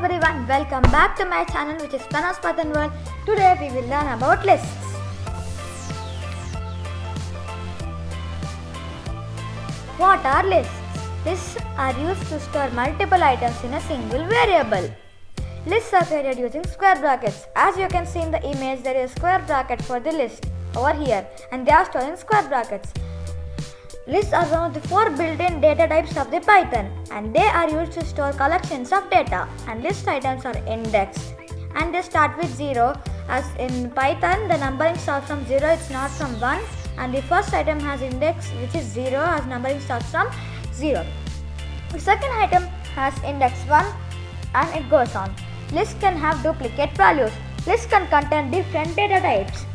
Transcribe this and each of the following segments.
everyone, welcome back to my channel which is Pranav's World. Today we will learn about lists. What are lists? Lists are used to store multiple items in a single variable. Lists are created using square brackets. As you can see in the image, there is a square bracket for the list over here and they are stored in square brackets. Lists are one of the 4 built-in data types of the Python and they are used to store collections of data, and list items are indexed and they start with 0. As in Python, the numbering starts from 0, it's not from 1, and the first item has index which is 0 as numbering starts from 0. The second item has index 1 and it goes on. Lists can have duplicate values. Lists can contain different data types.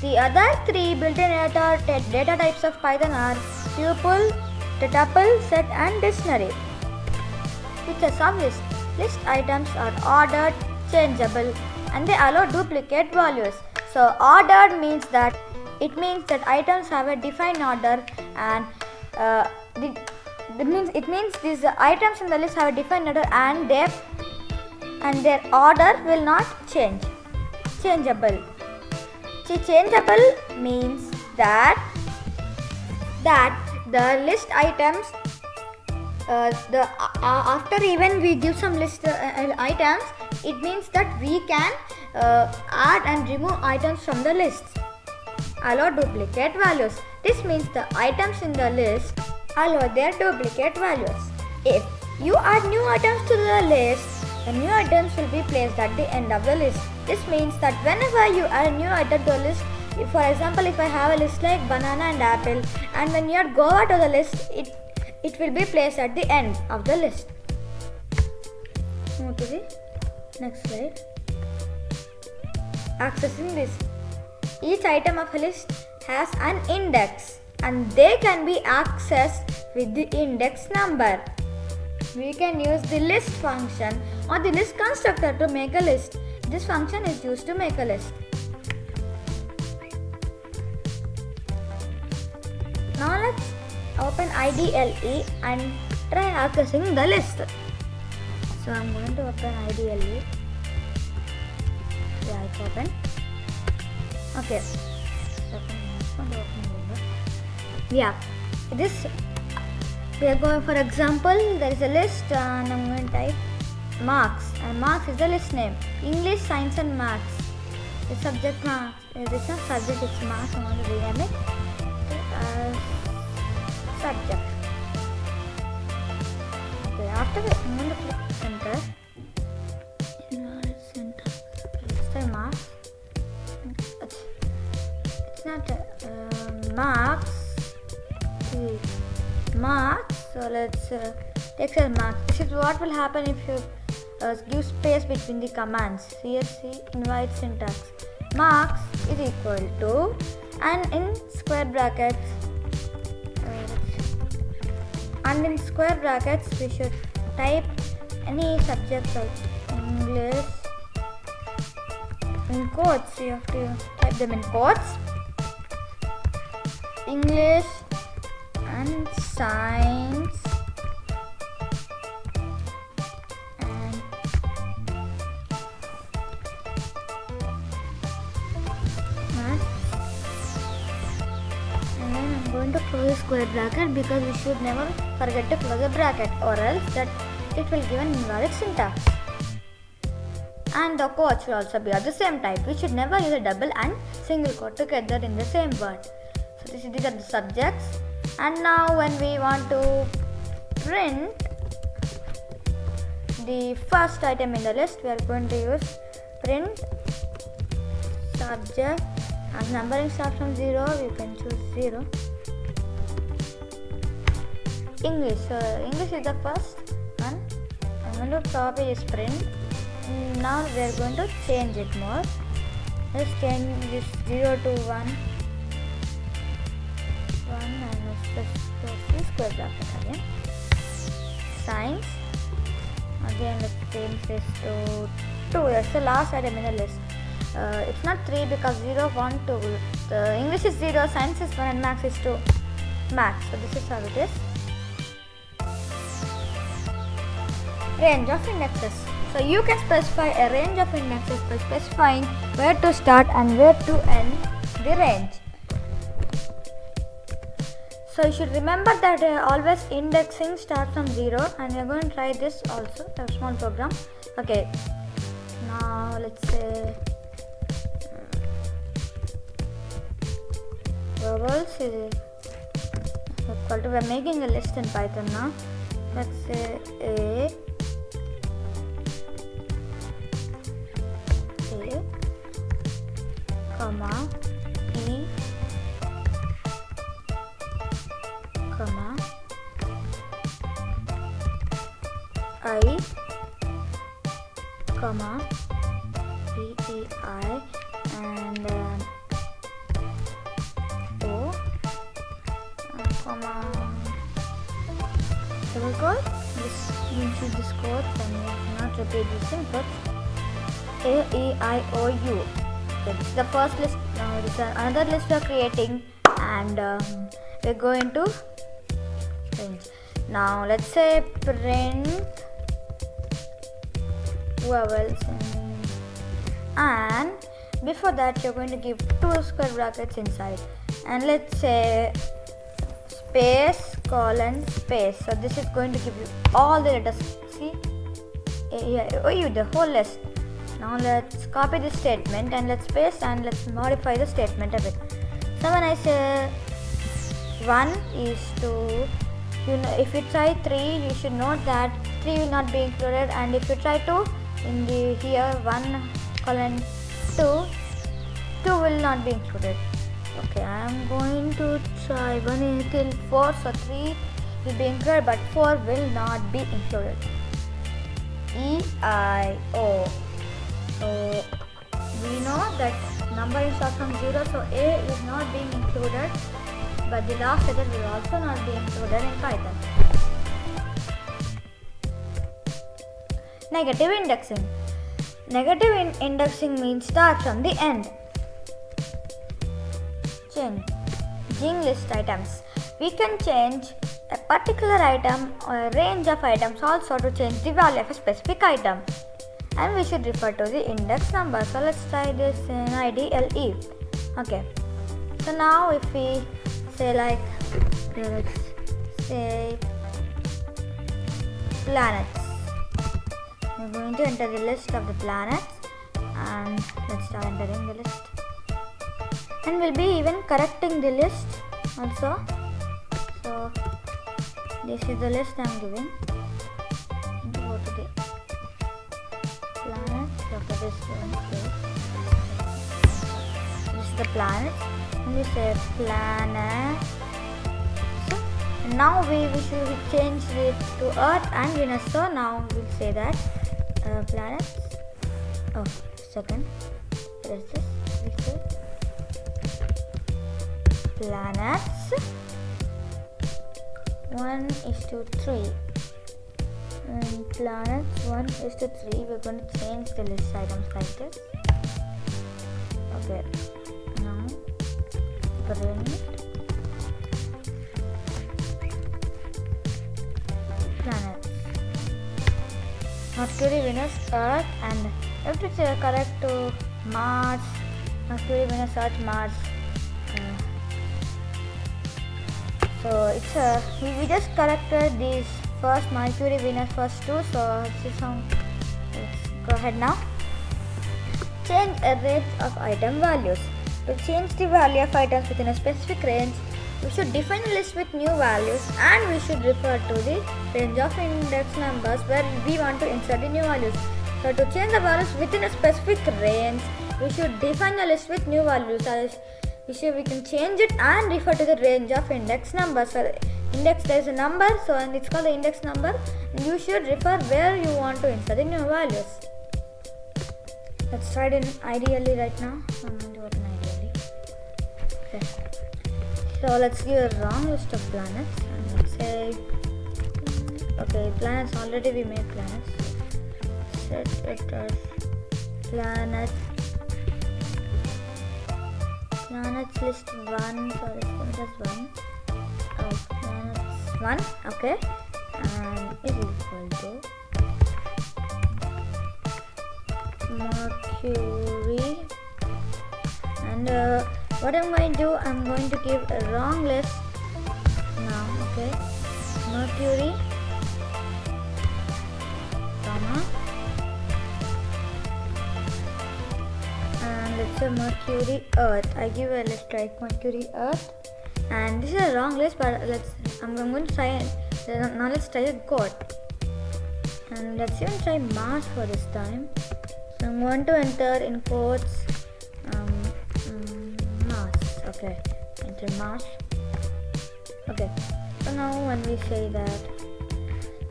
The other 3 built-in data types of Python are tuple, tuple, set and dictionary. Features of list. List items are ordered, changeable and they allow duplicate values. So ordered means that items have a defined order, and it means these items in the list have a defined order and their order will not change. Changeable. Changeable means that the list items after even we give some list items, it means that we can add and remove items from the list. Allow duplicate values. This means the items in the list allow their duplicate values. If you add new items to the list, the new items will be placed at the end of the list. This means that whenever you add a new item to a list, for example, if I have a list like banana and apple, and when you go out of the list, it will be placed at the end of the list. Move to the next slide. Accessing list. Each item of a list has an index and they can be accessed with the index number. We can use the list function or the list constructor to make a list. This function is used to make a list. Now let's open IDLE and try accessing the list. So I'm going to open IDLE. Yeah, it's open. Okay. Yeah, this we are going, for example, there is a list and I'm going to type marks, and marks is the list name. English, science and maths. The subject marks. This is subject, it's marks. I'm going to rename it as subject. Okay, after that I'm going to click enter. Let's try marks. It's not marks. Marks. So let's take as marks. This is what will happen if you give space between the commands. CSC invite syntax. Marks is equal to, and in square brackets, we should type any subject like English in quotes. You have to type them in quotes. English and science and math, and then I'm going to close the square bracket because we should never forget to close the bracket, or else that it will give an invalid syntax. And the quotes will also be of the same type. We should never use a double and single quote together in the same word. So these are the subjects. And now when we want to print the first item in the list, we are going to use print subject. As numbering starts from 0, we can choose 0. English. So English is the first one. I'm going to copy this print. Now we are going to change it more. Let's change this 0 to 1. And let's square bracket again. Science. Again let's change this to 2. That's the last item in the list. It's not 3 because 0, 1, 2. The English is 0, science is 1 and maths is 2. Maths. So this is how it is. range of indexes. So you can specify a range of indexes by specifying where to start and where to end the range. So you should remember that always indexing starts from 0, and we are going to try this also, a small program. Okay, now let's say vowels is equal to, we are making a list in Python now. Let's say A, comma, E, comma, I, comma, PEI, and O, comma, double quote. This means this code, then we cannot repeat this input. A, E, I, O, U. Okay, this is the first list. Now this is another list we are creating, and we are going to range. Now let's say print vowels, and before that you're going to give 2 square brackets inside, and let's say space colon space. So this is going to give you all the letters. See, here, the whole list. Now let's copy this statement and let's paste and let's modify the statement a bit. So when I say 1 is to, if you try 3, you should note that 3 will not be included, and if you try 2, in the here 1 colon 2, 2 will not be included. Okay, I am going to try 1 until 4, so 3 will be included but 4 will not be included. E, I, O. So we know that numbering starts from 0, so A is not being included, but the last letter will also not be included in Python. Negative indexing. Negative indexing means start from the end. Changing list items. We can change a particular item or a range of items also to change the value of a specific item, and we should refer to the index number. So let's try this in IDLE. Okay, so now if we say like, let's say planets, we're going to enter the list of the planets, and let's start entering the list, and we'll be even correcting the list also. So this is the list I'm giving. Go to the planets. After this is the planet, and we say planet. So now we should change it to Earth and Venus. So now we'll say that planets. Oh, second. What is this? We say planets 1:3. And planets 1:3. We're going to change the list items like this. Okay. Now print planets. Mercury, Venus, Earth, and we have to say correct to Mars. Mercury, Venus, Earth, Mars. So it's we just corrected these first Mercury, Venus, first 2. So let's go ahead now. Change a range of item values. To change the value of items within a specific range, we should define a list with new values, and we should refer to the range of index numbers where we want to insert the new values. So to change the values within a specific range, we should define a list with new values. We can change it and refer to the range of index numbers. So index, there is a number, so and it's called the index number, and you should refer where you want to insert the new values. Let's try it in IDLE right now. I'm going to open IDLE. Okay. So let's give a wrong list of planets, and let's say, okay, planets, already we made planets. Set it as planets list 1, so let's put it as 1. Oh, planets 1, okay, and is equal to Mercury. And what I'm going to do, I'm going to give a wrong list now. Okay, Mercury, comma, and let's say Mercury Earth. I give a list like Mercury Earth, and this is a wrong list, but I'm going to try it. Now let's try a god, and let's even try Mars for this time. So I'm going to enter in quotes Mars. Okay, enter Mars. Okay, so now when we say that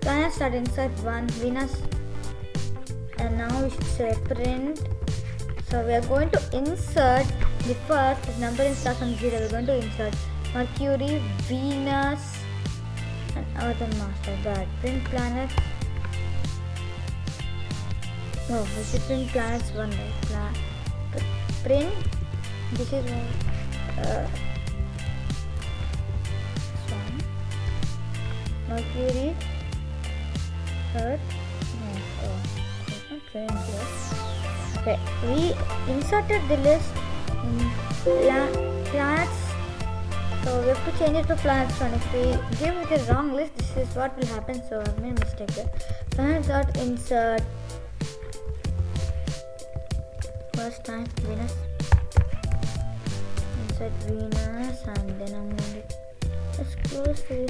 planets start inside one, Venus, and now we should say print. So we are going to insert the first number in starts from 0. We're going to insert Mercury, Venus, and Earth and Mars like that. Print planets. No, we should print planets one, right? Print. This is one. Mercury, Earth, it's not print here. Okay, we inserted the list in planets, so we have to change it to planets one. If we give it a wrong list, this is what will happen. So I made a mistake here. Planets dot insert first time Venus. Insert Venus, and then I'm going to just close the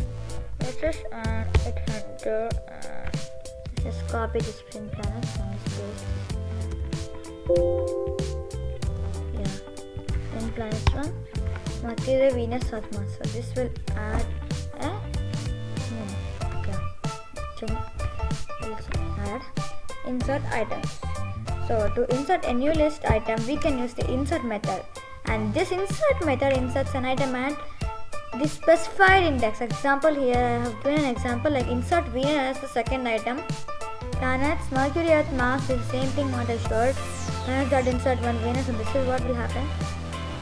letters and hit enter, and just copy this print planets and just paste. Yeah, print planets one, Mercury, Venus, Earth, Mars. So this will add a add insert items. So to insert a new list item, we can use the insert method, and this insert method inserts an item at the specified index. Example here, I have given an example like insert Venus as the second item. Planets, Mercury, Earth, Mars is the same thing what I showed. Planets insert one Venus, and this is what will happen.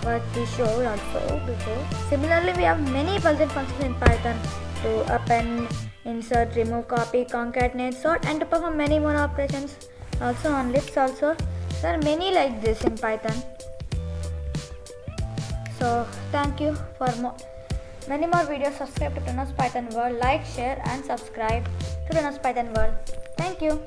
What we showed also before. Similarly, we have many built-in functions in Python to append, insert, remove, copy, concatenate, sort, and to perform many more operations. Also on lists also. There are many like this in Python. So thank you for many more videos. Subscribe to Pranav's Python World. Like, share, and subscribe to Pranav's Python World. Thank you.